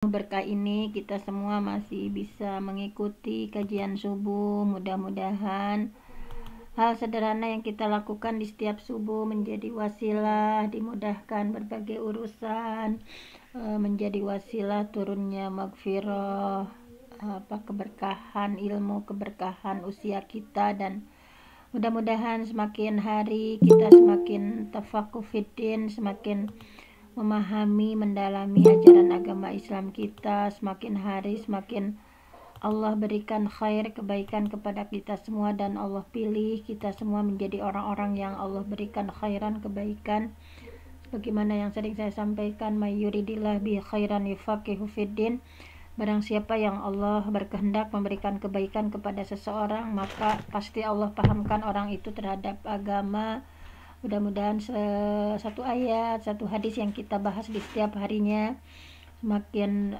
Berkah ini kita semua masih bisa mengikuti kajian subuh. Mudah-mudahan hal sederhana yang kita lakukan di setiap subuh menjadi wasilah dimudahkan berbagai urusan, menjadi wasilah turunnya maghfirah, keberkahan ilmu, keberkahan usia kita, dan mudah-mudahan semakin hari kita semakin tafaqquh fiddin, semakin memahami, mendalami ajaran agama Islam kita, semakin hari semakin Allah berikan khair, kebaikan kepada kita semua, dan Allah pilih kita semua menjadi orang-orang yang Allah berikan khairan, kebaikan. Bagaimana yang sering saya sampaikan, may yuridillah bi khairan yufaqihu fiddin. Barang siapa yang Allah berkehendak memberikan kebaikan kepada seseorang, maka pasti Allah pahamkan orang itu terhadap agama. Mudah-mudahan satu ayat, satu hadis yang kita bahas di setiap harinya semakin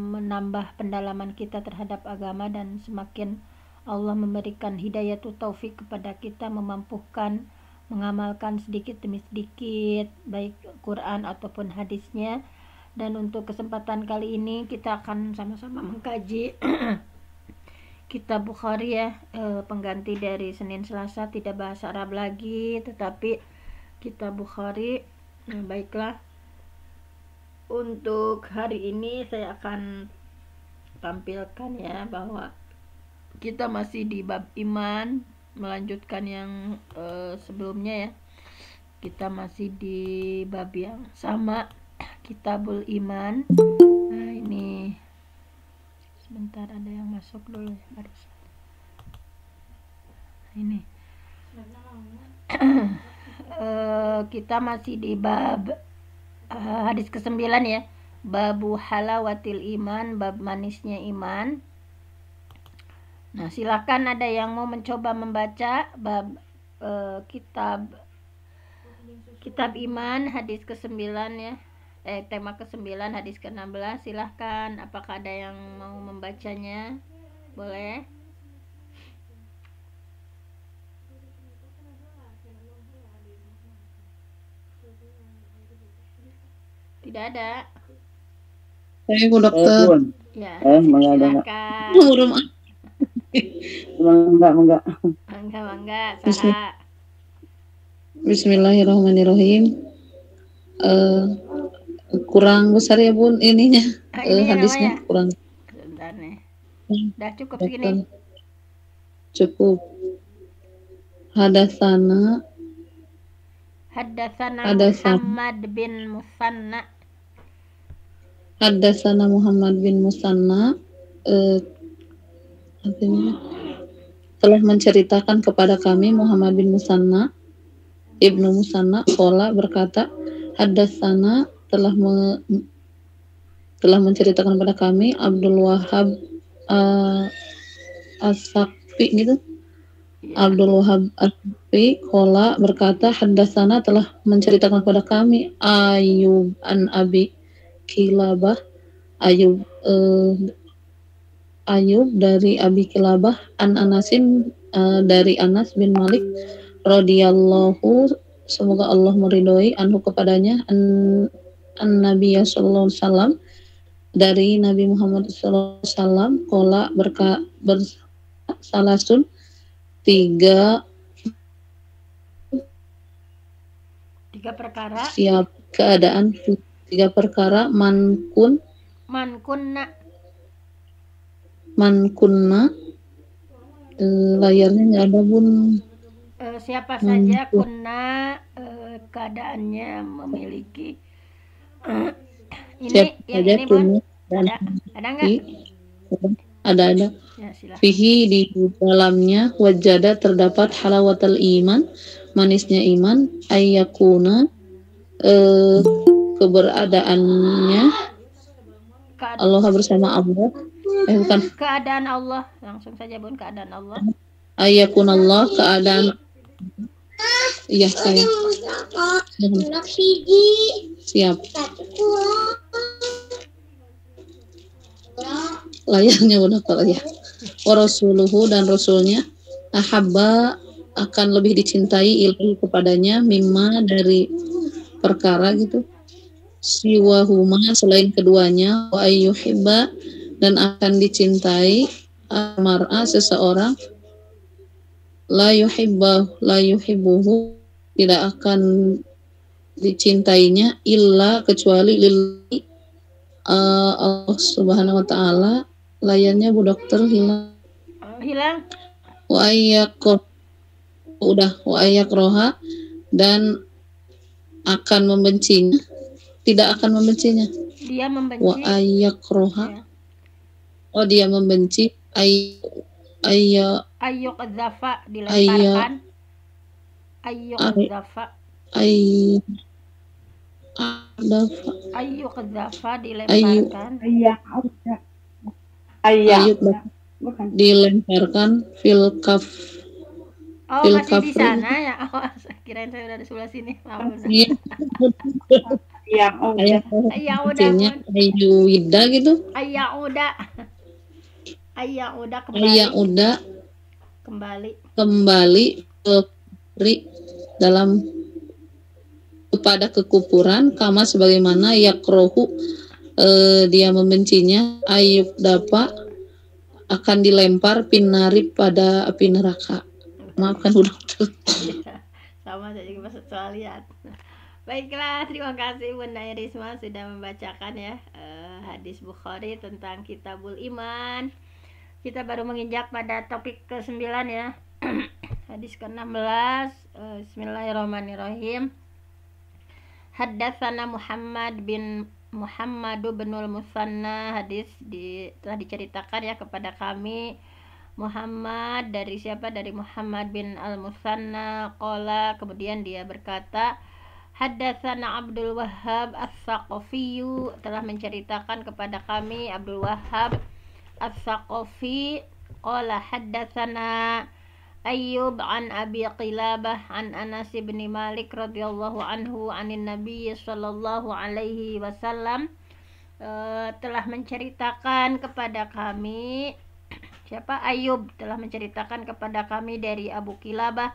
menambah pendalaman kita terhadap agama, dan semakin Allah memberikan hidayah taufik kepada kita, memampukan mengamalkan sedikit demi sedikit baik Quran ataupun hadisnya. Dan untuk kesempatan kali ini kita akan sama-sama mengkaji Kitab Bukhari ya, pengganti dari Senin Selasa, tidak bahasa Arab lagi tetapi Kitab Bukhari. Baiklah, untuk hari ini saya akan tampilkan ya bahwa kita masih di bab iman, melanjutkan yang sebelumnya ya. Kita masih di bab yang sama, Kitabul Iman. Nah ini sebentar, ada yang masuk dulu barusan. Ini kita masih di bab hadis ke-9 ya, babu halawatil iman, bab manisnya iman. Nah silakan ada yang mau mencoba membaca bab kitab iman hadis ke-9 ya, tema ke-9 hadis ke-16. Silahkan, apakah ada yang mau membacanya? Boleh. Tidak ada. Saya Bu Dokter. Ya, silakan. Mangga, saha. Bismillahirrahmanirrahim. Kurang besar ya Bun ininya, hadisnya namanya? Kurang. Sebentar nih. Udah cukup segini. Cukup. Hadatsana Muhammad bin Musanna. Hadatsana Muhammad bin Musanna artinya telah menceritakan kepada kami Muhammad bin Musanna Ibnu Musanna qala berkata, hadatsana telah menceritakan kepada kami Abdul Wahab As-Saqfi gitu. Abdul Wahab As-Saqfi qala berkata, hadatsana telah menceritakan kepada kami Ayub an Abi Kilabah, Ayub dari Abi Kilabah, an Anasin dari Anas bin Malik radhiyallahu, semoga Allah meridhoi, anhu kepadanya, an Nabi sallallahu alaihi wasallam, dari Nabi Muhammad sallallahu alaihi wasallam, qala bersalasun tiga perkara, siap keadaan, tiga perkara, mankunna layarnya nggak ada Bun. Siapa saja kunna keadaannya memiliki ini yang ini Bun. Ada nggak? Ada. Ya, fihi di dalamnya wajada terdapat halawatul iman, manisnya iman, ayyakuna keberadaannya Allah bersama Allah. Bukan. Keadaan Allah, langsung saja Bun, keadaan Allah. Ayyakunallah, keadaan. Iya saya. Siap. Layarnya udah kalau ya. Wa rasuluhu, dan rasulnya, ahabba akan lebih dicintai ilmu kepadanya, mimma dari perkara gitu, siwahuma selain keduanya, wa ayyuhibba dan akan dicintai mar'a seseorang, la yuhibbuhu tidak akan dicintainya illa kecuali lillahi Allah Subhanahu wa taala. Layarnya Bu Dokter hilang. Wa ayyakroha dan akan membencinya, tidak akan membencinya. Dia membenci. Wa ayyakroha. Ya. Oh, dia membenci. Ayyuqadzafa dilemparkan. Ayyuqadzafa. Ayyuqadzafa dilemparkan. Dilemparkan fil kaf. Oh, masih di sana ya. Oh, kirain saya udah di sebelah sini. Ya udah. Ayu wida gitu. Kembali dalam kepada kekufuran, kama sebagaimana yakrohu dia membencinya, ayub dapat akan dilempar pinari pada api neraka. Maafkan Bu Dokter. Sama saya juga maksud soal lihat. Baiklah, terima kasih Bunda Irisma sudah membacakan ya hadis Bukhari tentang Kitabul Iman. Kita baru menginjak pada topik ke-9 ya. Hadis ke-16. Bismillahirrahmanirrahim. Haddatsana Muhammadu binul Musanna. Hadis telah diceritakan ya kepada kami Muhammad dari siapa? Dari Muhammad bin al-Musanna qala, kemudian dia berkata haddatsana Abdul Wahhab As-Saqafi, telah menceritakan kepada kami Abdul Wahhab As-Saqafi qala haddatsana Ayyub an Abi Qilabah an Anas bin Malik radhiyallahu anhu anin Nabi sallallahu alaihi wasallam, telah menceritakan kepada kami siapa? Ayub telah menceritakan kepada kami dari Abu Qilabah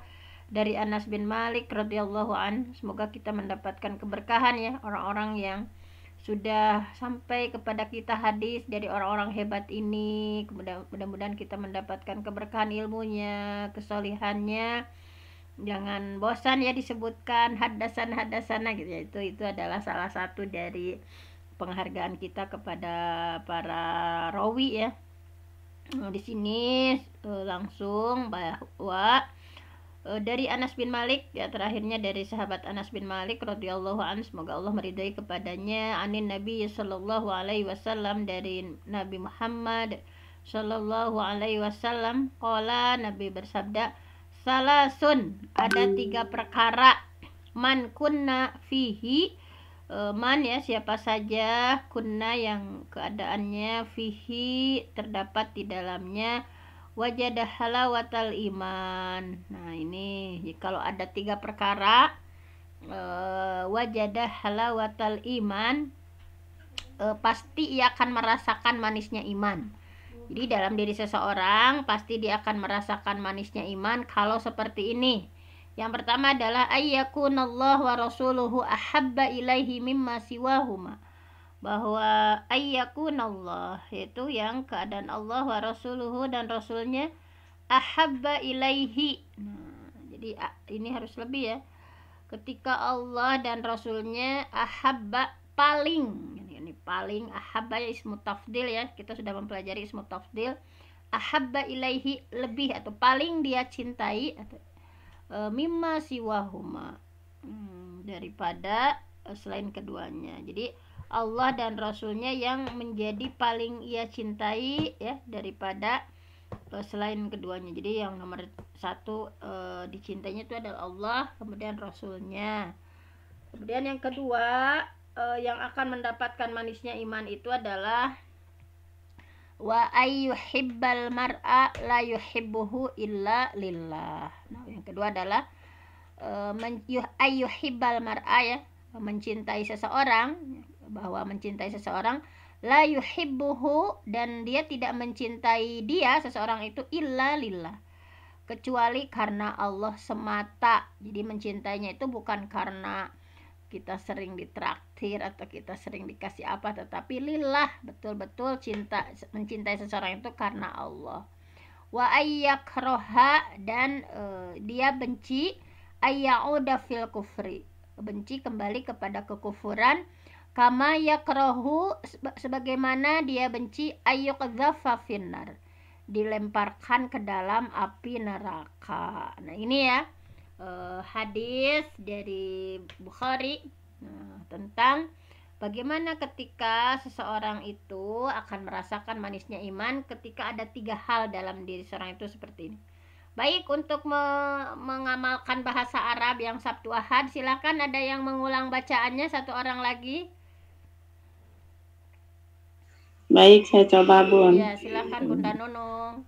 dari Anas bin Malik radhiyallahu an. Semoga kita mendapatkan keberkahan ya, orang-orang yang sudah sampai kepada kita hadis dari orang-orang hebat ini. Mudah-mudahan kita mendapatkan keberkahan ilmunya, kesolihannya. Jangan bosan ya disebutkan hadasana gitu ya. Itu adalah salah satu dari penghargaan kita kepada para rawi ya. Di sini langsung bahwa dari Anas bin Malik ya, terakhirnya dari sahabat Anas bin Malik radhiyallahu anhu, semoga Allah meridai kepadanya, anin Nabi sallallahu alaihi wasallam, dari Nabi Muhammad sallallahu alaihi wasallam, qala, Nabi bersabda, salasun, ada 3 perkara, man kunna fihi, man ya siapa saja, kunna yang keadaannya, fihi terdapat di dalamnya, wajadah halawatal iman. Nah ini kalau ada 3 perkara, wajadah halawatal iman, pasti ia akan merasakan manisnya iman. Jadi dalam diri seseorang pasti dia akan merasakan manisnya iman kalau seperti ini. Yang pertama adalah ayyakunallahu wa rasuluhu ahabba ilaihi mimma siwahuma, bahwa ayyakunallah itu yang keadaan Allah wa rasuluhu dan rasulnya ahabba ilaihi. Nah, jadi ini harus lebih ya. Ketika Allah dan rasulnya ahabba, paling, ini paling, ahabba ya ismu tafdil ya, kita sudah mempelajari ismu tafdil. Ahabba ilaihi lebih atau paling dia cintai, atau mimma siwahuma, daripada selain keduanya. Jadi Allah dan Rasulnya yang menjadi paling ia cintai ya, daripada selain keduanya. Jadi yang nomor 1 dicintainya itu adalah Allah, kemudian Rasulnya. Kemudian yang kedua, yang akan mendapatkan manisnya iman itu adalah wa ayyuhibbal mar'a la yuhibbuhu illa lillah. Nah, yang kedua adalah ayyuhibbal mar'a ya, mencintai seseorang, bahwa mencintai seseorang, la yuhibbuhu, dan dia tidak mencintai dia seseorang itu illa lillah, kecuali karena Allah semata. Jadi mencintainya itu bukan karena kita sering ditraktir atau kita sering dikasih apa, tetapi lillah, betul-betul mencintai seseorang itu karena Allah. Wa ayyakroha, dan dia benci ayyauda fil kufri, benci kembali kepada kekufuran, kama yakrohu, sebagaimana dia benci ayyuqdhafa finnar, dilemparkan ke dalam api neraka. Nah ini ya hadis dari Bukhari tentang bagaimana ketika seseorang itu akan merasakan manisnya iman ketika ada 3 hal dalam diri seorang itu seperti ini. Baik, untuk mengamalkan bahasa Arab yang Sabtu Ahad, silakan ada yang mengulang bacaannya, satu orang lagi. Baik, saya coba, Bun. Ya, silakan Bunda Nunung.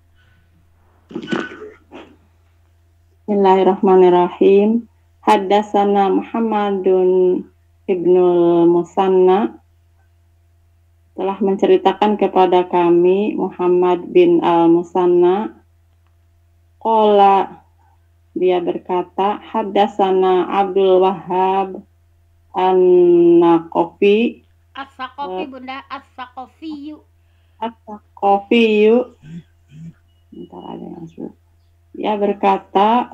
Bismillahirrahmanirrahim. Haddatsana Muhammadun Ibnul Musanna telah menceritakan kepada kami Muhammad bin Al-Musanna. Qala, dia berkata, haddatsana Abdul Wahhab An-Naqafi. As-Saqafi, Bunda, As-Saqafiyu. As-Saqafiyu. Bentar, ada yang sudah. Dia berkata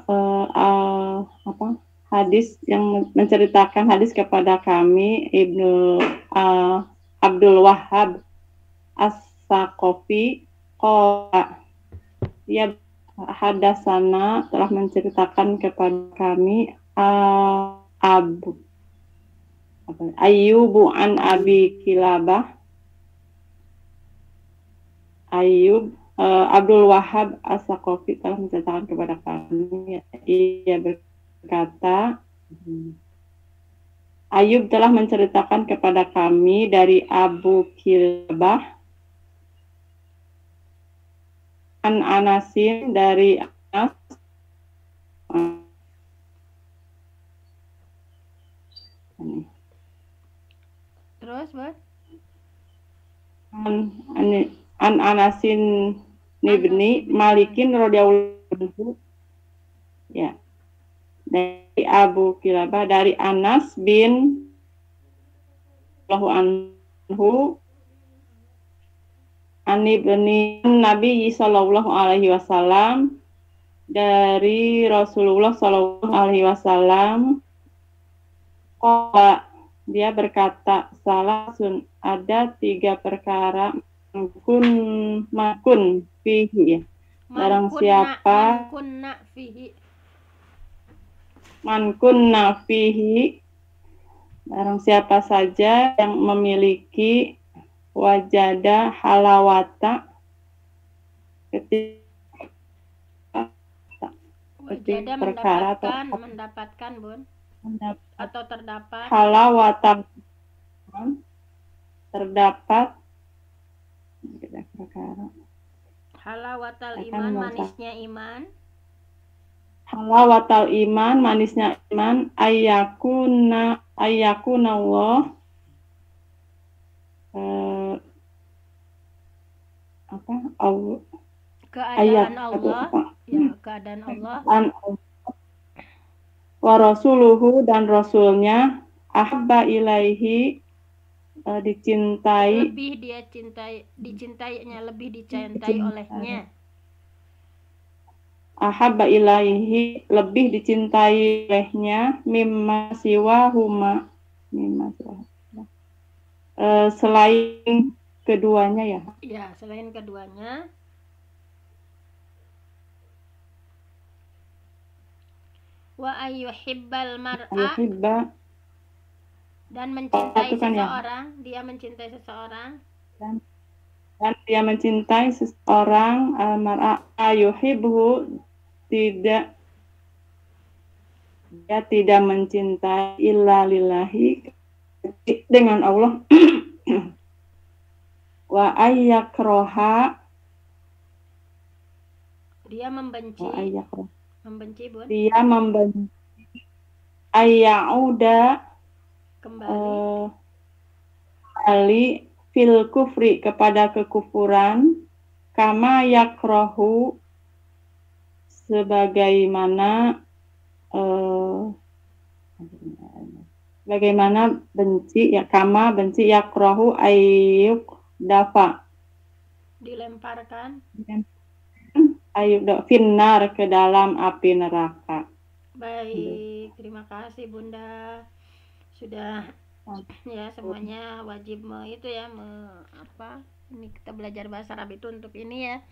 hadis yang menceritakan hadis kepada kami Ibnu Abdul Wahhab As-Saqafi. Qala, dia hadasana telah menceritakan kepada kami Ayyubu an Abi Kilabah. Abdul Wahhab As-Saqafi telah menceritakan kepada kami, ia berkata, Ayub telah menceritakan kepada kami dari Abu Kilabah an Anasin, dari Anas, terus Bud, an Anasin Ibni Malikin radhiyallahu anhu, ya, dari Abu Kilabah, dari Anas bin anhu, Ibni Nabi sallallahu alaihi wasallam, dari Rasulullah sallallahu alaihi wasallam. Qala, dia berkata, salasun, ada 3 perkara, makun fihi, barang siapa mankunna fihi, barang siapa saja yang memiliki wajada halawata, ketika perkara mendapatkan Bun, atau terdapat halawata, terdapat perkara halawatal iman, manisnya iman. Halawatal iman, manisnya iman. Ayyakuna Allah, keadaan Allah, ya, keadaan Allah. Wa rasuluhu, dan rasulnya, ahabba ilaihi, dicintai, lebih dia dicintainya, lebih dicintai olehnya. Ahabba ilaihi, lebih dicintai olehnya, mimma siwahuma, selain keduanya, ya. Ya, selain keduanya. Wa ayyuhibbal mar'a, dan mencintai seseorang, ya. Dia mencintai seseorang, dan dia mencintai seseorang, mar'a yuhibbu, dia tidak mencintai illa lillahi, dengan Allah. Wa ayyakroha, dia membenci, Bun, dia membenci ayyauda, kembali fil kufri, kepada kekufuran, kama yakrohu, sebagaimana bagaimana benci ya, kama benci yakrahu ayyuk dafa, dilemparkan. ayyuk finnar, ke dalam api neraka. Baik, terima kasih Bunda. Sudah ya, semuanya wajib itu ya ini kita belajar bahasa Arab itu untuk ini ya,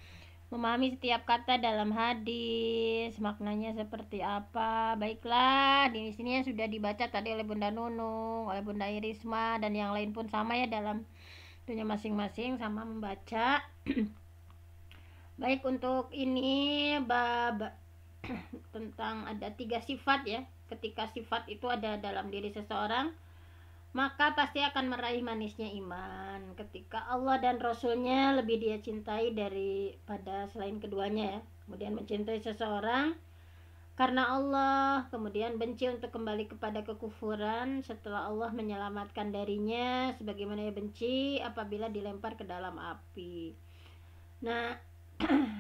memahami setiap kata dalam hadis, maknanya seperti apa. Baiklah, di sini yang sudah dibaca tadi oleh Bunda Nunung, oleh Bunda Irisma, dan yang lain pun sama ya, dalam tentunya masing-masing sama membaca. Baik, untuk ini bab tentang ada 3 sifat ya. Ketika sifat itu ada dalam diri seseorang, maka pasti akan meraih manisnya iman. Ketika Allah dan Rasulnya lebih dia cintai daripada selain keduanya ya. Kemudian mencintai seseorang karena Allah, kemudian benci untuk kembali kepada kekufuran setelah Allah menyelamatkan darinya, sebagaimana ia benci apabila dilempar ke dalam api. Nah,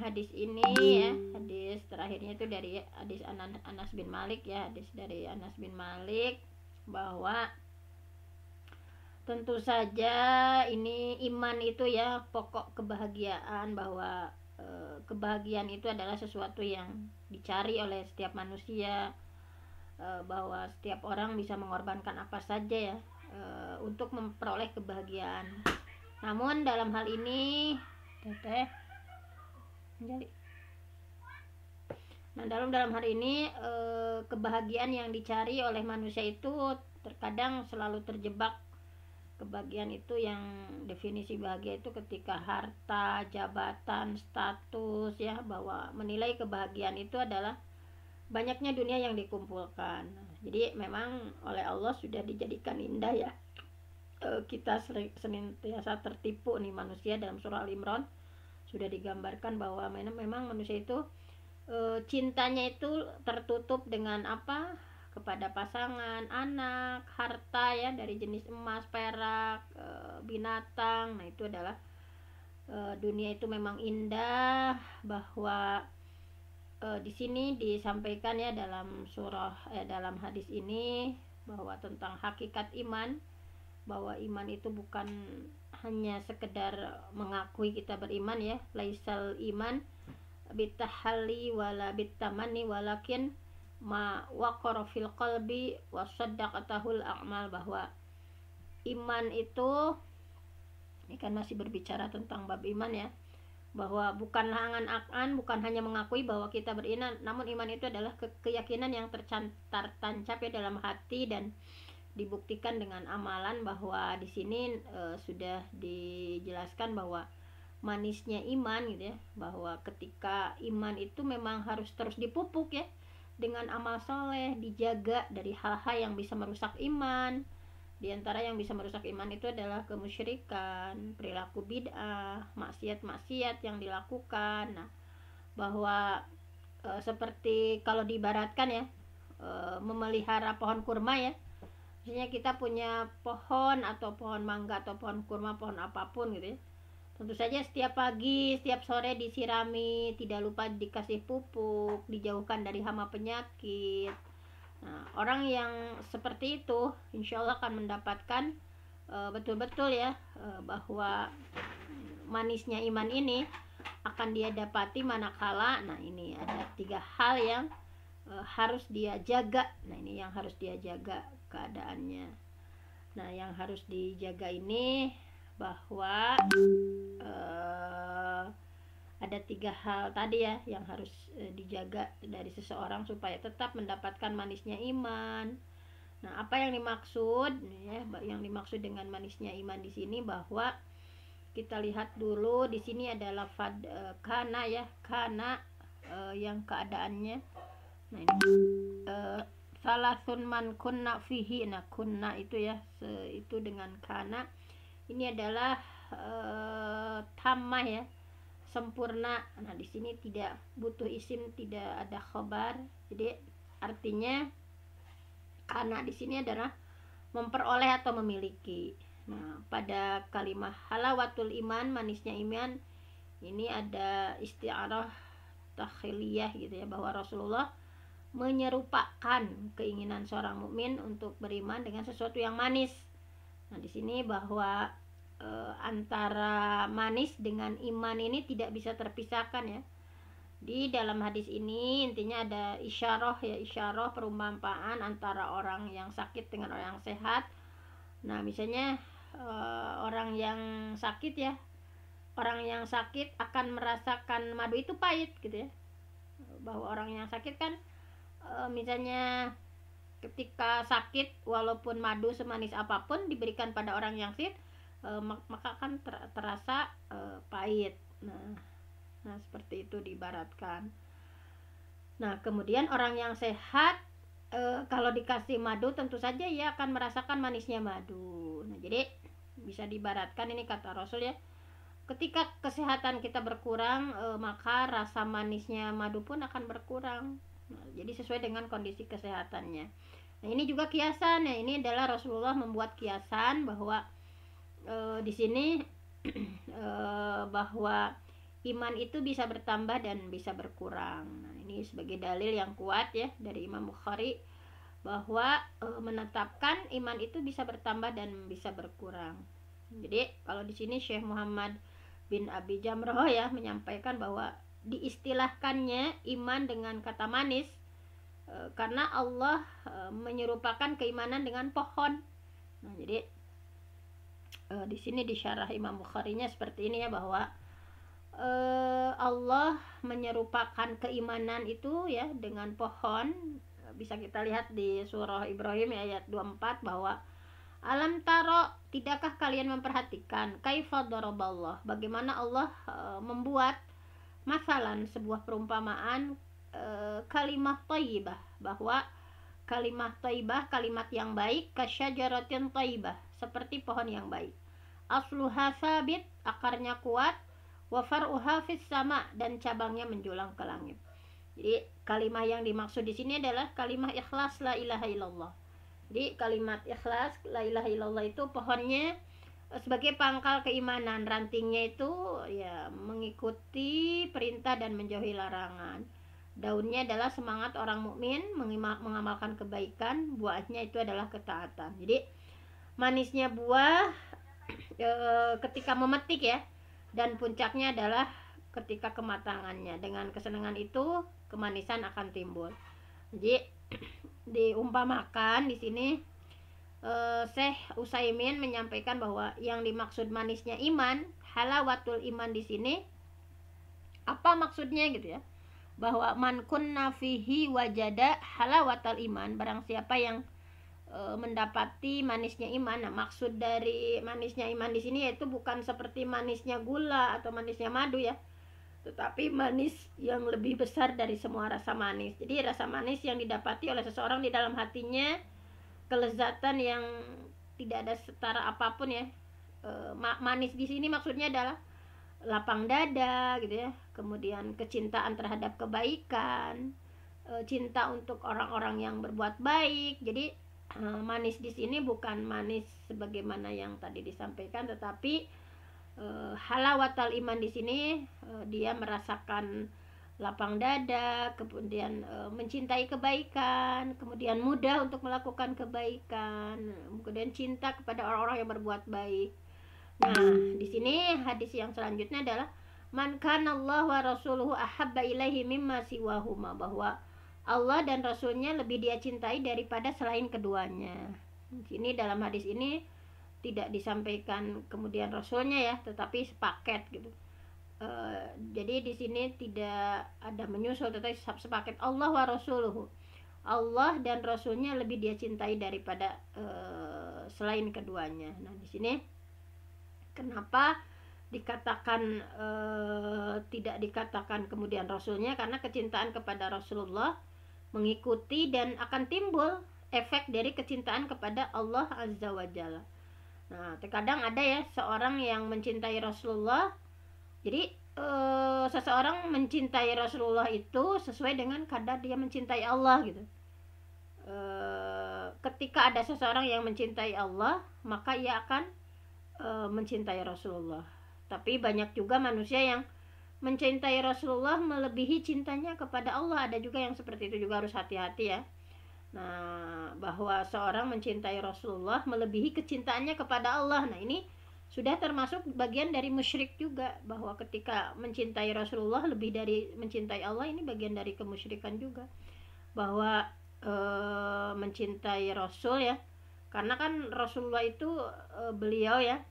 hadis ini ya, hadis terakhirnya itu dari hadis Anas bin Malik ya, hadis dari Anas bin Malik, bahwa tentu saja ini iman itu ya pokok kebahagiaan, bahwa kebahagiaan itu adalah sesuatu yang dicari oleh setiap manusia, bahwa setiap orang bisa mengorbankan apa saja ya untuk memperoleh kebahagiaan. Namun dalam hal ini dalam hal ini kebahagiaan yang dicari oleh manusia itu terkadang selalu terjebak. Kebahagiaan itu yang definisi bahagia itu ketika harta, jabatan, status ya, bahwa menilai kebahagiaan itu adalah banyaknya dunia yang dikumpulkan. Jadi memang oleh Allah sudah dijadikan indah ya. Kita senantiasa tertipu nih manusia. Dalam surah Al-Imran sudah digambarkan bahwa memang manusia itu cintanya itu tertutup dengan apa? Kepada pasangan, anak, harta ya, dari jenis emas, perak, binatang. Nah, itu adalah dunia itu memang indah, bahwa di sini disampaikan ya dalam surah dalam hadis ini bahwa tentang hakikat iman, bahwa iman itu bukan hanya sekedar mengakui kita beriman ya, laisal iman bitahalli wala bitamani walakin ma waqara fil qalbi wasaddaqatahul a'mal, bahwa iman itu, ini kan masih berbicara tentang bab iman ya, bahwa bukanlah angan-angan, bukan hanya mengakui bahwa kita beriman, namun iman itu adalah keyakinan yang tertancap ya dalam hati dan dibuktikan dengan amalan. Bahwa di sini sudah dijelaskan bahwa manisnya iman gitu ya, bahwa ketika iman itu memang harus terus dipupuk ya dengan amal soleh, dijaga dari hal-hal yang bisa merusak iman. Di antara yang bisa merusak iman itu adalah kemusyrikan, perilaku bid'ah, maksiat-maksiat yang dilakukan. Nah, bahwa seperti kalau diibaratkan ya, memelihara pohon kurma ya. Misalnya kita punya pohon atau pohon mangga atau pohon kurma, pohon apapun gitu ya. Tentu saja setiap pagi, setiap sore disirami, tidak lupa dikasih pupuk, dijauhkan dari hama penyakit. Nah, orang yang seperti itu insya Allah akan mendapatkan betul-betul ya bahwa manisnya iman ini akan dia dapati manakala, nah ini ada 3 hal yang harus dia jaga. Nah, ini yang harus dia jaga keadaannya. Nah, yang harus dijaga ini bahwa ada 3 hal tadi ya yang harus dijaga dari seseorang supaya tetap mendapatkan manisnya iman. Nah, apa yang dimaksud ya, yang dimaksud dengan manisnya iman di sini, bahwa kita lihat dulu di sini adalah kana ya, kana yang keadaannya. Nah, ini salasun man kunna fihi. Nah, kunna itu ya, itu dengan kana ini adalah tamah ya, sempurna. Nah, di sini tidak butuh isim, tidak ada khobar. Jadi artinya karena di sini adalah memperoleh atau memiliki. Nah, pada kalimat halawatul iman, manisnya iman, ini ada isti'arah takhiliyah gitu ya, bahwa Rasulullah menyerupakan keinginan seorang mukmin untuk beriman dengan sesuatu yang manis. Nah, di sini bahwa antara manis dengan iman ini tidak bisa terpisahkan ya. Di dalam hadis ini intinya ada isyarah ya, isyarah perumpamaan antara orang yang sakit dengan orang yang sehat. Nah, misalnya orang yang sakit ya, orang yang sakit akan merasakan madu itu pahit gitu ya. Bahwa orang yang sakit kan misalnya ketika sakit, walaupun madu semanis apapun diberikan pada orang yang sakit, maka akan terasa pahit. Nah, seperti itu diibaratkan. Nah, kemudian orang yang sehat kalau dikasih madu tentu saja ia akan merasakan manisnya madu. Nah, jadi bisa diibaratkan ini kata Rasul ya, ketika kesehatan kita berkurang, maka rasa manisnya madu pun akan berkurang. Nah, jadi sesuai dengan kondisi kesehatannya. Nah, ini juga kiasan ya. Ini adalah Rasulullah membuat kiasan bahwa di sini bahwa iman itu bisa bertambah dan bisa berkurang. Nah, ini sebagai dalil yang kuat ya dari Imam Bukhari bahwa menetapkan iman itu bisa bertambah dan bisa berkurang. Jadi kalau di sini Syekh Muhammad bin Abi Jamroh ya menyampaikan bahwa diistilahkannya iman dengan kata manis karena Allah menyerupakan keimanan dengan pohon. Nah, jadi di sini di syarah Imam Bukharinya seperti ini ya, bahwa Allah menyerupakan keimanan itu ya dengan pohon. Bisa kita lihat di surah Ibrahim ayat 24 bahwa alam taro, tidakkah kalian memperhatikan kaifa daraballah, bagaimana Allah membuat masalan sebuah perumpamaan kalimah thayyibah, bahwa kalimah thayyibah, kalimat yang baik, kasyajaratin thayyibah, seperti pohon yang baik, asluha sabit, akarnya kuat, wa far'uha fis sama, dan cabangnya menjulang ke langit. Jadi kalimat yang dimaksud di sini adalah kalimat ikhlas la ilaha illallah. Jadi kalimat ikhlas la ilaha illallah itu pohonnya sebagai pangkal keimanan, rantingnya itu ya mengikuti perintah dan menjauhi larangan. Daunnya adalah semangat orang mukmin mengamalkan kebaikan, buahnya itu adalah ketaatan. Jadi manisnya buah ketika memetik ya, dan puncaknya adalah ketika kematangannya. Dengan kesenangan itu kemanisan akan timbul. Jadi diumpamakan di sini Syekh Utsaimin menyampaikan bahwa yang dimaksud manisnya iman, halawatul iman di sini apa maksudnya gitu ya, bahwa man kunna fihi wajada halawatal iman, barang siapa yang mendapati manisnya iman. Nah, maksud dari manisnya iman di sini yaitu bukan seperti manisnya gula atau manisnya madu ya, tetapi manis yang lebih besar dari semua rasa manis. Jadi rasa manis yang didapati oleh seseorang di dalam hatinya, kelezatan yang tidak ada setara apapun ya. Manis di sini maksudnya adalah lapang dada gitu ya, kemudian kecintaan terhadap kebaikan, cinta untuk orang-orang yang berbuat baik. Jadi manis di sini bukan manis sebagaimana yang tadi disampaikan, tetapi halawatal iman di sini dia merasakan lapang dada, kemudian mencintai kebaikan, kemudian mudah untuk melakukan kebaikan, kemudian cinta kepada orang-orang yang berbuat baik. Nah, di sini hadis yang selanjutnya adalah man kana Allah wa rasuluhu ahabba ilaihi mimma siwahuma, bahwa Allah dan Rasulnya lebih dia cintai daripada selain keduanya. Ini dalam hadis ini tidak disampaikan kemudian Rasulnya ya, tetapi sepaket gitu. Jadi di sini tidak ada menyusul, tetapi sepaket Allah wa rasuluhu. Allah dan Rasulnya lebih dia cintai daripada selain keduanya. Nah, di sini kenapa dikatakan tidak dikatakan kemudian Rasulnya, karena kecintaan kepada Rasulullah mengikuti dan akan timbul efek dari kecintaan kepada Allah Azza wa Jalla. Nah, terkadang ada ya seorang yang mencintai Rasulullah. Jadi seseorang mencintai Rasulullah itu sesuai dengan kadar dia mencintai Allah gitu. Ketika ada seseorang yang mencintai Allah, maka ia akan mencintai Rasulullah. Tapi banyak juga manusia yang mencintai Rasulullah melebihi cintanya kepada Allah. Ada juga yang seperti itu, juga harus hati-hati ya. Nah, bahwa seorang mencintai Rasulullah melebihi kecintaannya kepada Allah. Nah, ini sudah termasuk bagian dari musyrik juga, bahwa ketika mencintai Rasulullah lebih dari mencintai Allah, ini bagian dari kemusyrikan juga. Bahwa mencintai Rasul ya, karena kan Rasulullah itu beliau ya,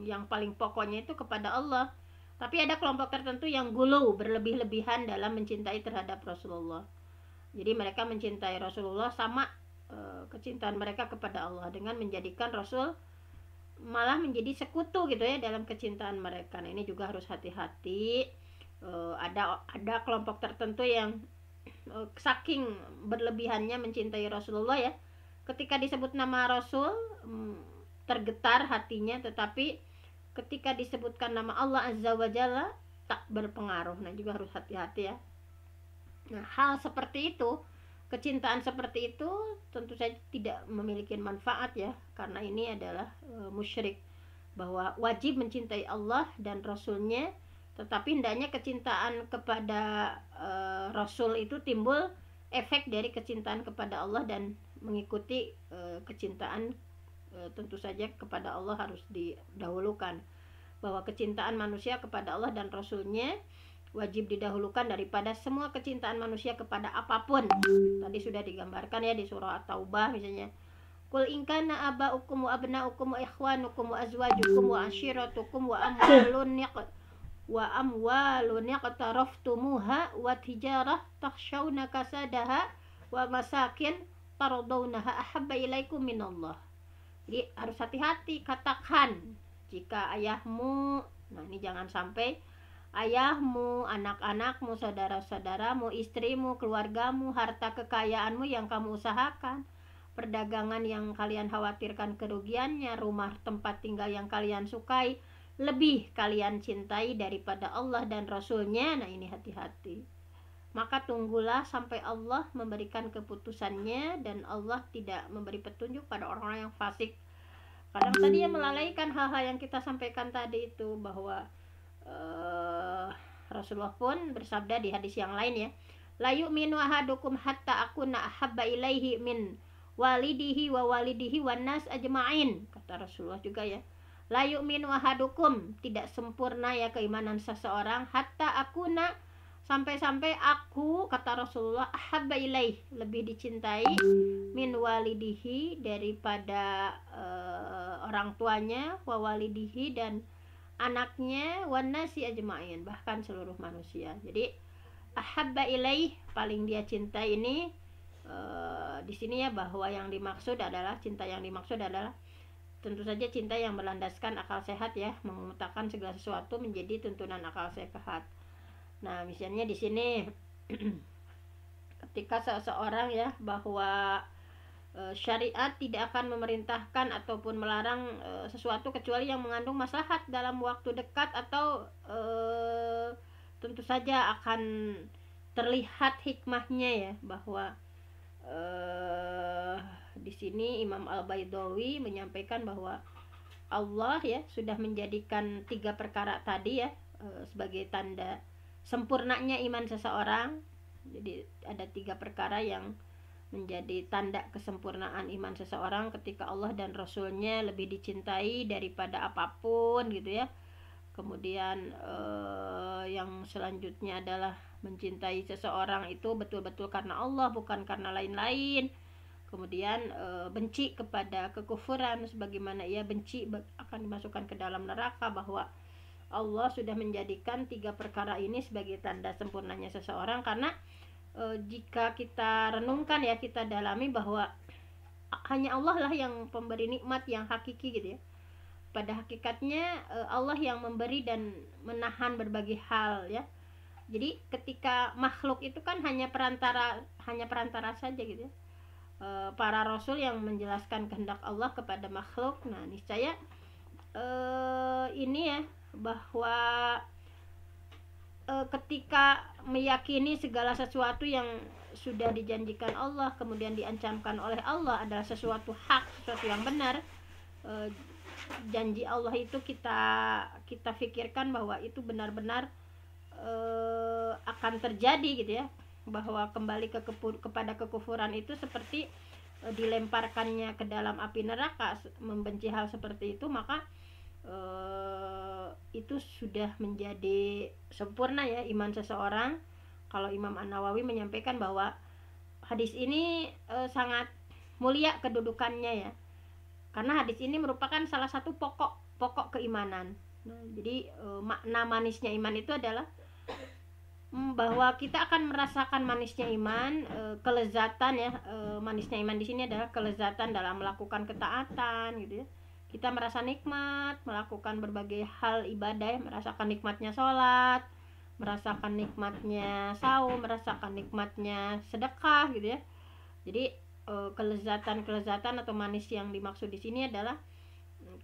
yang paling pokoknya itu kepada Allah. Tapi ada kelompok tertentu yang gulu, berlebih-lebihan dalam mencintai terhadap Rasulullah. Jadi mereka mencintai Rasulullah sama kecintaan mereka kepada Allah, dengan menjadikan Rasul malah menjadi sekutu gitu ya dalam kecintaan mereka. Nah, ini juga harus hati-hati. Ada kelompok tertentu yang saking berlebihannya mencintai Rasulullah ya, ketika disebut nama Rasul tergetar hatinya, tetapi ketika disebutkan nama Allah Azza wa Jalla tak berpengaruh. Nah, juga harus hati-hati ya. Nah, hal seperti itu, kecintaan seperti itu tentu saja tidak memiliki manfaat ya, karena ini adalah musyrik. Bahwa wajib mencintai Allah dan Rasulnya, tetapi hendaknya kecintaan kepada Rasul itu timbul efek dari kecintaan kepada Allah, dan mengikuti kecintaan tentu saja kepada Allah harus didahulukan. Bahwa kecintaan manusia kepada Allah dan Rasulnya wajib didahulukan daripada semua kecintaan manusia kepada apapun. Tadi sudah digambarkan ya di surah At-Taubah misalnya, Qul in kana aba'ukum wa abna'ukum wa ikhwanukum wa azwajukum wa ashiratukum wa amwalun yaqtaraftumuha wa tijarah takhshawna kasadaha wa masakin tardawnaha ahabba ilaikum minallah. Jadi harus hati-hati, katakan jika ayahmu, nah ini jangan sampai ayahmu, anak-anakmu, saudara-saudaramu, istrimu, keluargamu, harta kekayaanmu yang kamu usahakan, perdagangan yang kalian khawatirkan kerugiannya, rumah tempat tinggal yang kalian sukai, lebih kalian cintai daripada Allah dan Rasulnya. Nah, ini hati-hati. Maka tunggulah sampai Allah memberikan keputusannya, dan Allah tidak memberi petunjuk pada orang-orang yang fasik. Kadang tadi yang melalaikan hal-hal yang kita sampaikan tadi itu, bahwa Rasulullah pun bersabda di hadis yang lain ya, la yu'minu ahadukum hatta akuna ahabba ilaihi min walidihi wa wan nas ajma'in. Kata Rasulullah juga ya, la yu'minu ahadukum, tidak sempurna ya keimanan seseorang, hatta akuna, sampai-sampai aku, kata Rasulullah, ahabba ilaih, lebih dicintai, min walidihi, daripada orang tuanya, wa walidihi, dan anaknya, wan nasi ajma'in, bahkan seluruh manusia. Jadi ahabba ilaih, paling dia cintai ini di sini ya, bahwa yang dimaksud adalah, cinta yang dimaksud adalah tentu saja cinta yang berlandaskan akal sehat ya, mengutamakan segala sesuatu menjadi tuntunan akal sehat. Nah, misalnya di sini ketika seseorang ya, bahwa syariat tidak akan memerintahkan ataupun melarang sesuatu kecuali yang mengandung maslahat dalam waktu dekat, atau tentu saja akan terlihat hikmahnya ya, bahwa di sini Imam Al-Baidawi menyampaikan bahwa Allah ya sudah menjadikan 3 perkara tadi ya sebagai tanda sempurnanya iman seseorang. Jadi ada 3 perkara yang menjadi tanda kesempurnaan iman seseorang, ketika Allah dan Rasulnya lebih dicintai daripada apapun gitu ya. Kemudian yang selanjutnya adalah mencintai seseorang itu betul-betul karena Allah, bukan karena lain-lain. Kemudian benci kepada kekufuran, sebagaimana ia benci akan dimasukkan ke dalam neraka, bahwa Allah sudah menjadikan 3 perkara ini sebagai tanda sempurnanya seseorang. Karena jika kita renungkan ya, kita dalami bahwa hanya Allah lah yang pemberi nikmat yang hakiki gitu ya. Pada hakikatnya Allah yang memberi dan menahan berbagai hal ya. Jadi ketika makhluk itu kan hanya perantara saja gitu ya. Para rasul yang menjelaskan kehendak Allah kepada makhluk. Nah, niscaya ini ya, bahwa ketika meyakini segala sesuatu yang sudah dijanjikan Allah kemudian diancamkan oleh Allah adalah sesuatu hak, sesuatu yang benar, janji Allah itu kita pikirkan bahwa itu benar-benar akan terjadi gitu ya, bahwa kembali kepada kekufuran itu seperti dilemparkannya ke dalam api neraka, membenci hal seperti itu, maka itu sudah menjadi sempurna ya iman seseorang. Kalau Imam An-Nawawi menyampaikan bahwa hadis ini sangat mulia kedudukannya ya, karena hadis ini merupakan salah satu pokok keimanan. Nah, jadi makna manisnya iman itu adalah bahwa kita akan merasakan manisnya iman, kelezatan ya. Manisnya iman di sini adalah kelezatan dalam melakukan ketaatan gitu ya. Kita merasa nikmat melakukan berbagai hal ibadah, merasakan nikmatnya sholat, merasakan nikmatnya saum, merasakan nikmatnya sedekah gitu ya. Jadi kelezatan atau manis yang dimaksud di sini adalah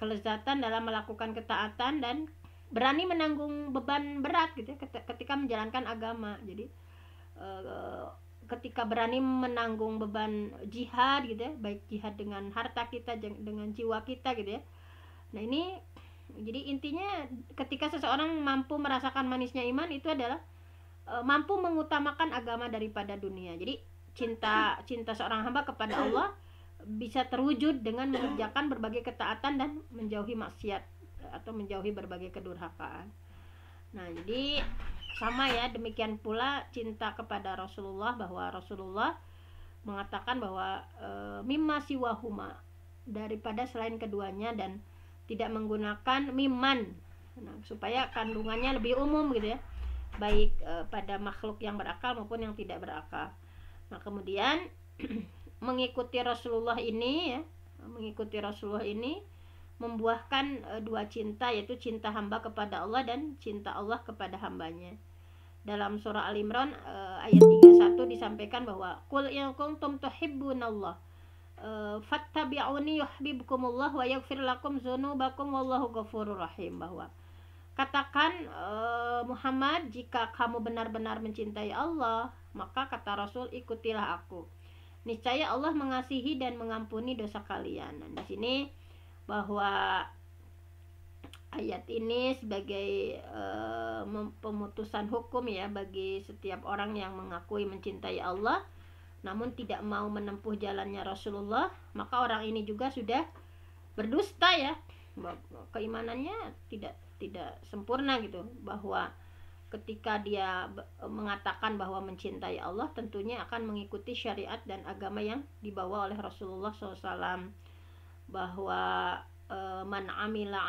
kelezatan dalam melakukan ketaatan dan berani menanggung beban berat gitu ya, ketika menjalankan agama. Jadi ketika berani menanggung beban jihad gitu ya, baik jihad dengan harta kita, dengan jiwa kita gitu ya. Nah ini jadi intinya ketika seseorang mampu merasakan manisnya iman itu adalah mampu mengutamakan agama daripada dunia. Jadi cinta seorang hamba kepada Allah bisa terwujud dengan mengerjakan berbagai ketaatan dan menjauhi maksiat atau menjauhi berbagai kedurhakaan. Nah, jadi sama ya, demikian pula cinta kepada Rasulullah, bahwa Rasulullah mengatakan bahwa mimma siwahuma, daripada selain keduanya, dan tidak menggunakan miman. Nah, supaya kandungannya lebih umum gitu ya, baik pada makhluk yang berakal maupun yang tidak berakal. Nah, kemudian mengikuti Rasulullah ini membuahkan dua cinta, yaitu cinta hamba kepada Allah dan cinta Allah kepada hambanya. Dalam surah Al-Imran ayat 31 disampaikan bahwa qul in kuntum tuhibbunallah fattabi'uni yuhibbukumullah wa yaghfir lakum dzunubakum wallahu ghafurur rahim. Bahwa katakan Muhammad, jika kamu benar-benar mencintai Allah, maka kata Rasul, ikutilah aku. Niscaya Allah mengasihi dan mengampuni dosa kalian. Nah, di sini bahwa ayat ini sebagai pemutusan hukum ya bagi setiap orang yang mengakui mencintai Allah namun tidak mau menempuh jalannya Rasulullah, maka orang ini juga sudah berdusta ya, keimanannya tidak sempurna gitu. Bahwa ketika dia mengatakan bahwa mencintai Allah, tentunya akan mengikuti syariat dan agama yang dibawa oleh Rasulullah SAW. Bahwa man amila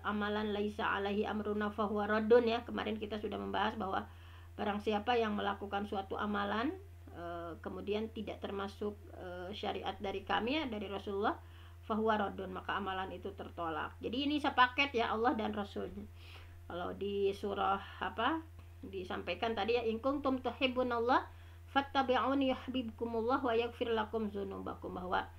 amalan laisa alaihi amruna fahuwa raddun ya. Kemarin kita sudah membahas bahwa barang siapa yang melakukan suatu amalan kemudian tidak termasuk syariat dari kami ya, dari Rasulullah, fahuwa raddun, maka amalan itu tertolak. Jadi ini sepaket ya, Allah dan Rasulnya. Kalau di surah disampaikan tadi ya, in kuntum tuhibbunallah fattabi'uni yuhibbukumullah wa yaghfir lakum dzunubakum, bahwa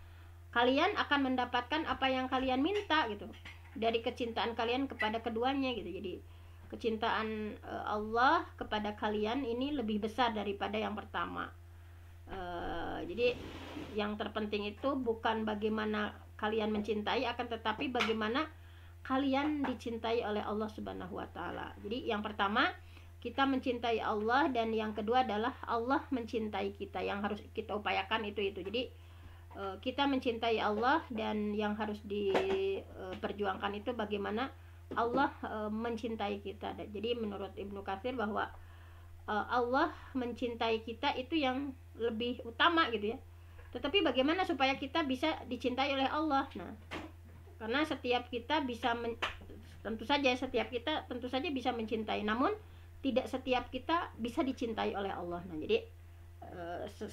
kalian akan mendapatkan apa yang kalian minta gitu dari kecintaan kalian kepada keduanya gitu. Jadi kecintaan Allah kepada kalian ini lebih besar daripada yang pertama. Jadi yang terpenting itu bukan bagaimana kalian mencintai, akan tetapi bagaimana kalian dicintai oleh Allah Subhanahu wa taala. Jadi yang pertama kita mencintai Allah, dan yang kedua adalah Allah mencintai kita. Yang harus kita upayakan itu. Jadi kita mencintai Allah, dan yang harus diperjuangkan itu bagaimana Allah mencintai kita. Jadi menurut Ibnu Katsir bahwa Allah mencintai kita itu yang lebih utama gitu ya. Tetapi bagaimana supaya kita bisa dicintai oleh Allah? Nah, karena setiap kita tentu saja bisa mencintai, namun tidak setiap kita bisa dicintai oleh Allah. Nah, jadi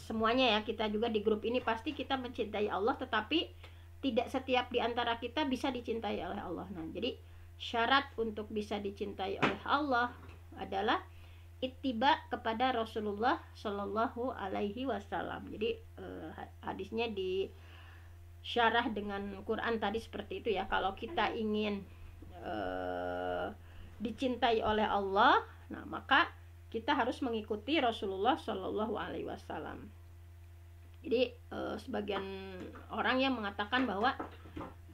semuanya ya, kita juga di grup ini pasti kita mencintai Allah, tetapi tidak setiap di antara kita bisa dicintai oleh Allah. Nah, jadi syarat untuk bisa dicintai oleh Allah adalah ittiba kepada Rasulullah Shallallahu Alaihi Wasallam. Jadi hadisnya di syarah dengan Quran tadi seperti itu ya. Kalau kita ingin dicintai oleh Allah, nah maka kita harus mengikuti Rasulullah Shallallahu Alaihi Wasallam. Jadi sebagian orang yang mengatakan bahwa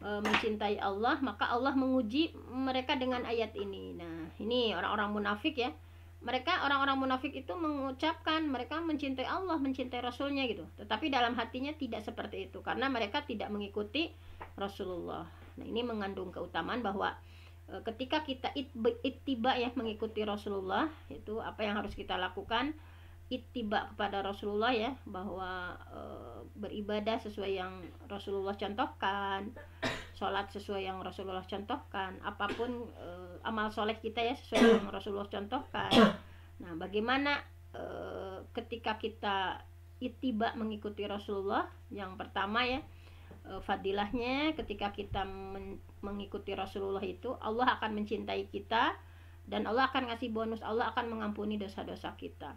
mencintai Allah, maka Allah menguji mereka dengan ayat ini. Nah, ini orang-orang munafik ya, mereka orang-orang munafik itu mengucapkan mereka mencintai Allah, mencintai Rasulnya gitu, tetapi dalam hatinya tidak seperti itu karena mereka tidak mengikuti Rasulullah. Nah, ini mengandung keutamaan bahwa ketika kita ittiba ya, mengikuti Rasulullah, itu apa yang harus kita lakukan, ittiba kepada Rasulullah ya, bahwa beribadah sesuai yang Rasulullah contohkan, sholat sesuai yang Rasulullah contohkan, apapun amal soleh kita ya sesuai yang Rasulullah contohkan. Nah, bagaimana ketika kita ittiba mengikuti Rasulullah, yang pertama ya, fadilahnya ketika kita mengikuti Rasulullah itu Allah akan mencintai kita dan Allah akan ngasih bonus, Allah akan mengampuni dosa-dosa kita.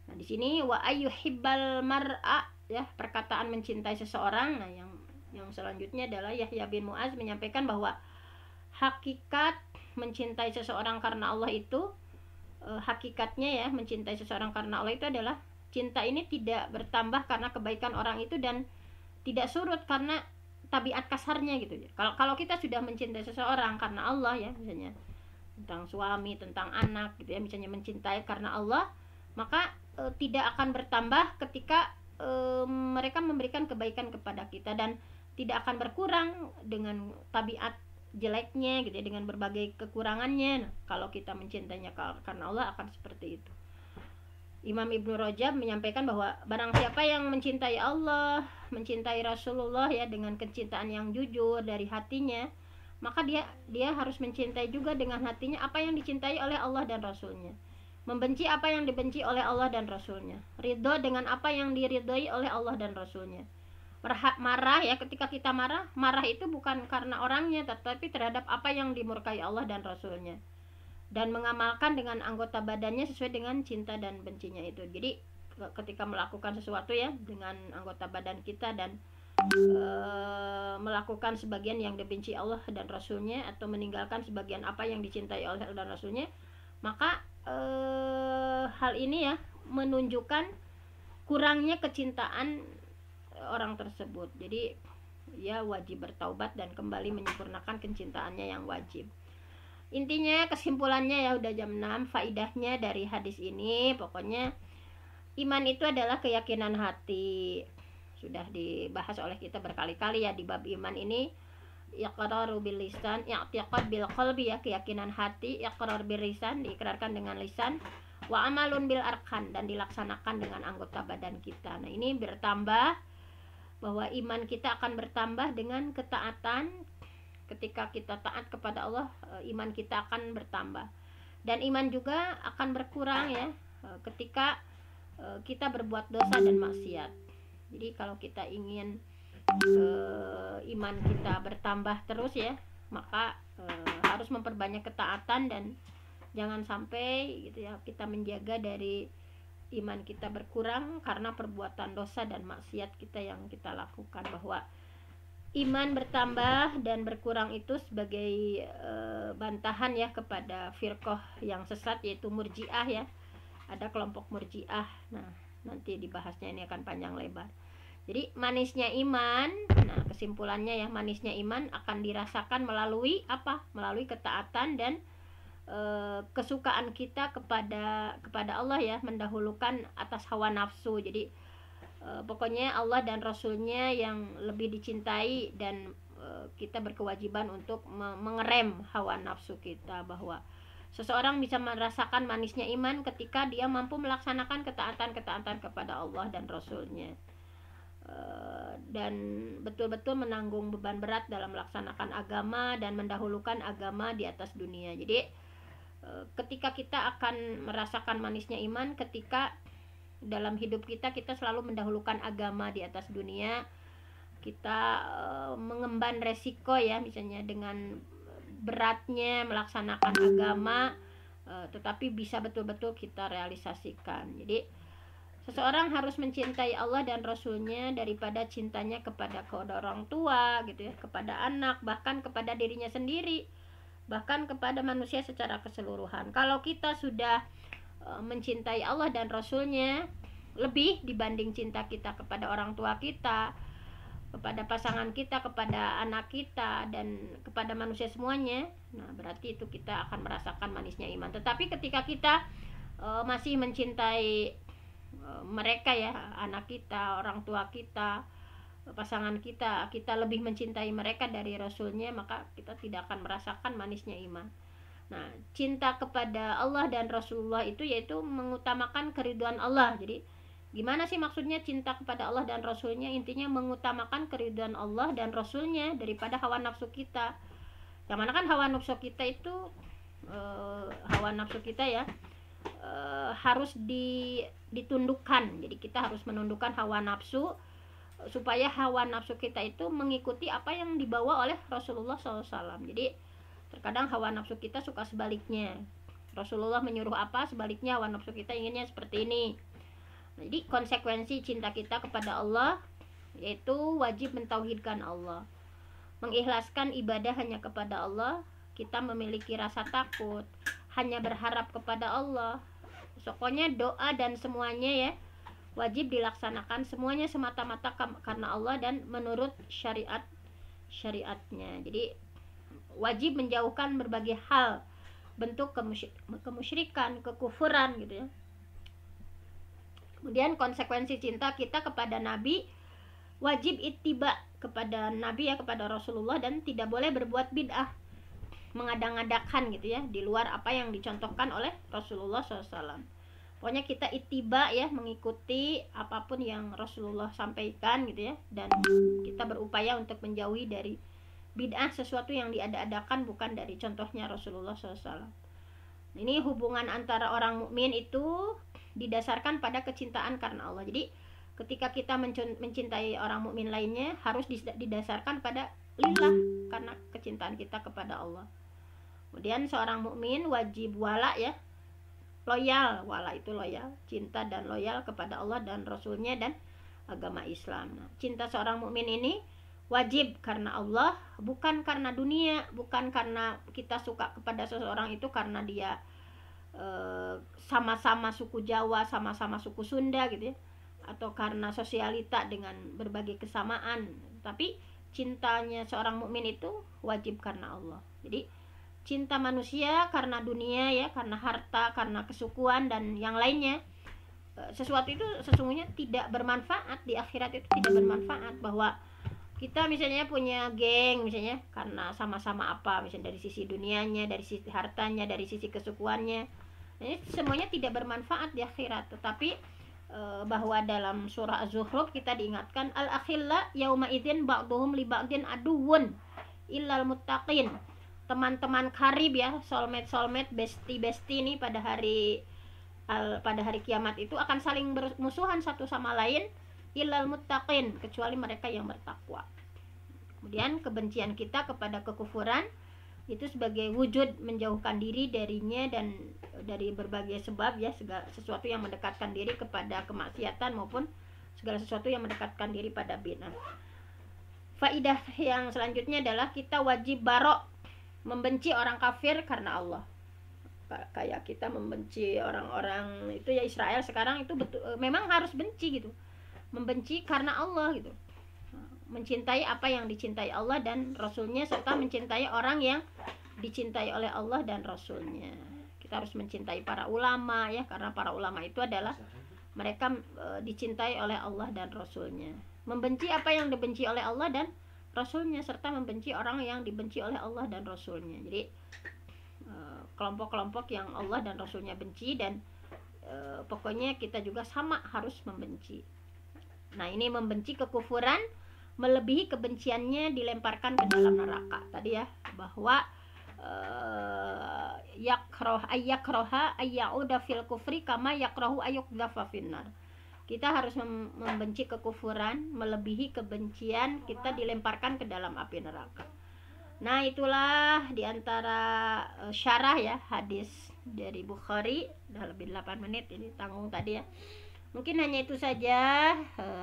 Nah, di sini wa ayyuhibbal mar'a ya, perkataan mencintai seseorang. Nah, yang selanjutnya adalah Yahya bin Mu'adz menyampaikan bahwa hakikat mencintai seseorang karena Allah itu hakikatnya ya, mencintai seseorang karena Allah itu adalah cinta ini tidak bertambah karena kebaikan orang itu dan tidak surut karena tabiat kasarnya gitu ya. Kalau kita sudah mencintai seseorang karena Allah ya, misalnya tentang suami, tentang anak gitu ya, misalnya mencintai karena Allah, maka tidak akan bertambah ketika mereka memberikan kebaikan kepada kita dan tidak akan berkurang dengan tabiat jeleknya gitu ya, dengan berbagai kekurangannya. Nah, kalau kita mencintainya karena Allah akan seperti itu. Imam Ibnu Rajab menyampaikan bahwa barang siapa yang mencintai Allah, mencintai Rasulullah ya dengan kecintaan yang jujur dari hatinya, maka dia harus mencintai juga dengan hatinya apa yang dicintai oleh Allah dan Rasulnya, membenci apa yang dibenci oleh Allah dan Rasulnya, ridho dengan apa yang diridhoi oleh Allah dan Rasulnya. Marah ya, ketika kita marah itu bukan karena orangnya tetapi terhadap apa yang dimurkai Allah dan Rasulnya, dan mengamalkan dengan anggota badannya sesuai dengan cinta dan bencinya itu. Jadi ketika melakukan sesuatu ya dengan anggota badan kita dan melakukan sebagian yang dibenci Allah dan Rasulnya atau meninggalkan sebagian apa yang dicintai oleh Allah dan Rasulnya, maka hal ini ya menunjukkan kurangnya kecintaan orang tersebut. Jadi ya wajib bertaubat dan kembali menyempurnakan kecintaannya yang wajib. Intinya kesimpulannya ya udah jam 6, faidahnya dari hadis ini pokoknya iman itu adalah keyakinan hati. Sudah dibahas oleh kita berkali-kali ya di bab iman ini. Iqraru bil lisan, i'tiqad bil qalbi ya, keyakinan hati, iqrar bil lisan, diikrarkan dengan lisan, wa amalun bil arkan, dan dilaksanakan dengan anggota badan kita. Nah, ini bertambah bahwa iman kita akan bertambah dengan ketaatan. Ketika kita taat kepada Allah, iman kita akan bertambah. Dan iman juga akan berkurang ya ketika kita berbuat dosa dan maksiat. Jadi kalau kita ingin iman kita bertambah terus ya, maka harus memperbanyak ketaatan dan jangan sampai gitu ya kita menjaga dari iman kita berkurang karena perbuatan dosa dan maksiat kita yang kita lakukan. Bahwa iman bertambah dan berkurang itu sebagai bantahan ya kepada firqah yang sesat, yaitu Murji'ah ya. Ada kelompok Murji'ah. Nah, nanti dibahasnya, ini akan panjang lebar. Jadi manisnya iman, nah kesimpulannya ya, manisnya iman akan dirasakan melalui apa? Melalui ketaatan dan kesukaan kita kepada Allah ya, mendahulukan atas hawa nafsu. Jadi pokoknya Allah dan Rasulnya yang lebih dicintai dan kita berkewajiban untuk mengerem hawa nafsu kita. Bahwa seseorang bisa merasakan manisnya iman ketika dia mampu melaksanakan ketaatan kepada Allah dan Rasulnya, dan betul-betul menanggung beban berat dalam melaksanakan agama dan mendahulukan agama di atas dunia. Jadi ketika kita akan merasakan manisnya iman ketika dalam hidup kita selalu mendahulukan agama di atas dunia. Kita mengemban resiko ya, misalnya dengan beratnya melaksanakan agama, tetapi bisa betul-betul kita realisasikan. Jadi seseorang harus mencintai Allah dan Rasulnya daripada cintanya kepada orang tua gitu ya, kepada anak, bahkan kepada dirinya sendiri, bahkan kepada manusia secara keseluruhan. Kalau kita sudah mencintai Allah dan Rasulnya lebih dibanding cinta kita kepada orang tua kita, kepada pasangan kita, kepada anak kita, dan kepada manusia semuanya, nah berarti itu kita akan merasakan manisnya iman. Tetapi ketika kita masih mencintai mereka ya, anak kita, orang tua kita, pasangan kita, kita lebih mencintai mereka dari Rasulnya, maka kita tidak akan merasakan manisnya iman. Nah, cinta kepada Allah dan Rasulullah itu yaitu mengutamakan keridhaan Allah. Jadi gimana sih maksudnya cinta kepada Allah dan Rasulnya? Intinya mengutamakan keridhaan Allah dan Rasulnya daripada hawa nafsu kita. Yang mana kan hawa nafsu kita itu hawa nafsu kita ya harus ditundukkan. Jadi kita harus menundukkan hawa nafsu supaya hawa nafsu kita itu mengikuti apa yang dibawa oleh Rasulullah SAW. Jadi terkadang hawa nafsu kita suka sebaliknya. Rasulullah menyuruh apa, sebaliknya hawa nafsu kita inginnya seperti ini. Jadi konsekuensi cinta kita kepada Allah yaitu wajib mentauhidkan Allah, mengikhlaskan ibadah hanya kepada Allah. Kita memiliki rasa takut, hanya berharap kepada Allah. Pokoknya doa dan semuanya ya wajib dilaksanakan semuanya semata-mata karena Allah dan menurut syariatnya. Jadi wajib menjauhkan berbagai hal bentuk kemusyrikan, kekufuran gitu ya. Kemudian konsekuensi cinta kita kepada Nabi, wajib ittiba kepada Nabi ya, kepada Rasulullah, dan tidak boleh berbuat bid'ah, mengadang-adakan gitu ya di luar apa yang dicontohkan oleh Rasulullah SAW. Pokoknya kita ittiba ya, mengikuti apapun yang Rasulullah sampaikan gitu ya, dan kita berupaya untuk menjauhi dari bid'ah, sesuatu yang diada-adakan bukan dari contohnya Rasulullah SAW. Ini hubungan antara orang mukmin itu didasarkan pada kecintaan karena Allah. Jadi ketika kita mencintai orang mukmin lainnya harus didasarkan pada lillah, karena kecintaan kita kepada Allah. Kemudian seorang mukmin wajib wala ya, loyal. Wala itu loyal, cinta dan loyal kepada Allah dan Rasulnya dan agama Islam. Nah, cinta seorang mukmin ini wajib karena Allah, bukan karena dunia, bukan karena kita suka kepada seseorang itu karena dia sama-sama suku Jawa, sama-sama suku Sunda gitu ya, atau karena sosialita dengan berbagai kesamaan. Tapi cintanya seorang mukmin itu wajib karena Allah. Jadi cinta manusia karena dunia ya, karena harta, karena kesukuan dan yang lainnya, sesuatu itu sesungguhnya tidak bermanfaat di akhirat, itu tidak bermanfaat. Bahwa kita misalnya punya geng misalnya karena sama-sama apa, misalnya dari sisi dunianya, dari sisi hartanya, dari sisi kesukuannya, ini semuanya tidak bermanfaat di akhirat. Tetapi bahwa dalam surah Az-Zukhruf kita diingatkan al-akhilla yauma idzin ba'duhum li ba'din aduwwun illal muttaqin. Teman-teman karib ya, soulmate, bestie ini pada hari kiamat itu akan saling bermusuhan satu sama lain illal muttaqin, kecuali mereka yang bertakwa. Kemudian kebencian kita kepada kekufuran itu sebagai wujud menjauhkan diri darinya dan dari berbagai sebab ya, segala sesuatu yang mendekatkan diri kepada kemaksiatan maupun segala sesuatu yang mendekatkan diri pada bid'ah. Faidah yang selanjutnya adalah kita wajib barok, membenci orang kafir karena Allah. Kayak kita membenci orang-orang itu ya, Israel sekarang itu betul, memang harus benci gitu, membenci karena Allah gitu, mencintai apa yang dicintai Allah dan Rasulnya, serta mencintai orang yang dicintai oleh Allah dan Rasulnya. Kita harus mencintai para ulama ya, karena para ulama itu adalah mereka dicintai oleh Allah dan Rasulnya. Membenci apa yang dibenci oleh Allah dan Rasulnya, serta membenci orang yang dibenci oleh Allah dan Rasulnya. Jadi kelompok-kelompok yang Allah dan Rasulnya benci, dan pokoknya kita juga sama harus membenci. Nah, ini membenci kekufuran melebihi kebenciannya dilemparkan ke dalam neraka tadi ya, bahwa yakraha ayyauda fil kufri kama yakrahu ayyuqdhafa finnar. Kita harus membenci kekufuran melebihi kebencian kita dilemparkan ke dalam api neraka. Nah, itulah diantara syarah ya hadis dari Bukhari. Udah lebih 8 menit ini, tanggung tadi ya. Mungkin hanya itu saja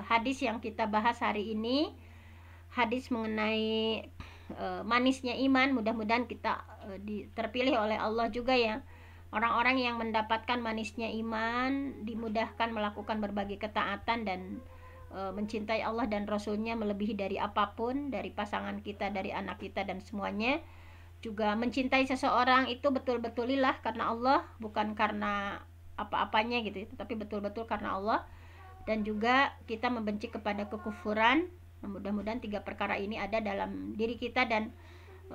hadis yang kita bahas hari ini, hadis mengenai manisnya iman. Mudah-mudahan kita terpilih oleh Allah juga ya, orang-orang yang mendapatkan manisnya iman, dimudahkan melakukan berbagai ketaatan dan mencintai Allah dan Rasulnya melebihi dari apapun, dari pasangan kita, dari anak kita dan semuanya. Juga mencintai seseorang itu betul-betul lillah karena Allah, bukan karena apa-apanya gitu, tapi betul-betul karena Allah. Dan juga kita membenci kepada kekufuran. Mudah-mudahan 3 perkara ini ada dalam diri kita, dan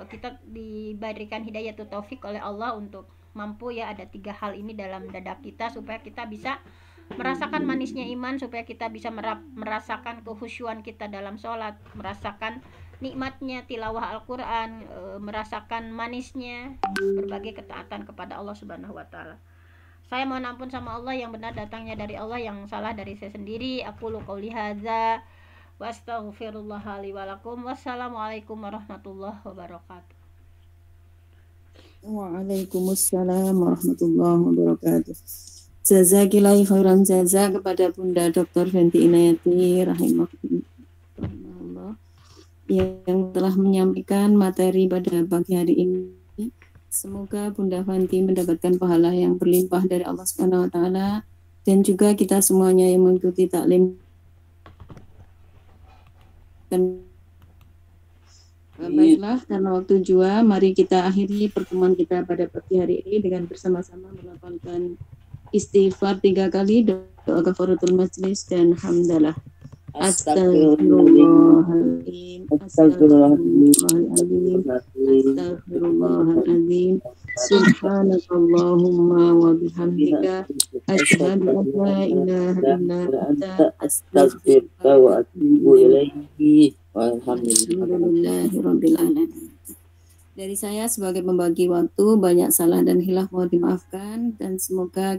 kita diberikan hidayah atau taufik oleh Allah untuk mampu ya ada 3 hal ini dalam dada kita, supaya kita bisa merasakan manisnya iman, supaya kita bisa merasakan kehusyuan kita dalam sholat, merasakan nikmatnya tilawah Al-Quran, merasakan manisnya berbagai ketaatan kepada Allah Subhanahu wa Ta'ala. Saya mohon ampun sama Allah, yang benar datangnya dari Allah, yang salah dari saya sendiri. Aku qouli hadza wa astaghfirullah li wa lakum. Wassalamualaikum warahmatullahi wabarakatuh. Waalaikumsalam warahmatullahi wabarakatuh. Jazakillahu khairan jaza kepada Bunda Dr. Fenty Inayati rahimahullah yang telah menyampaikan materi pada pagi hari ini. Semoga Bunda Fenty mendapatkan pahala yang berlimpah dari Allah Subhanahu wa Ta'ala, dan juga kita semuanya yang mengikuti taklim. Dan baiklah, karena waktu jua, mari kita akhiri pertemuan kita pada pagi hari ini dengan bersama-sama melafalkan istighfar 3 kali, doa kafaratul majlis dan hamdalah. Astaghfirullahaladzim, astaghfirullahaladzim, subhanakallahumma wa bihamdika, asyhadu an la ilaha illa anta, astaghfiruka wa atubu ilaihi. Alhamdulillahirabbil alamin. Dari saya sebagai pembagi waktu, banyak salah dan khilaf mohon dimaafkan, dan semoga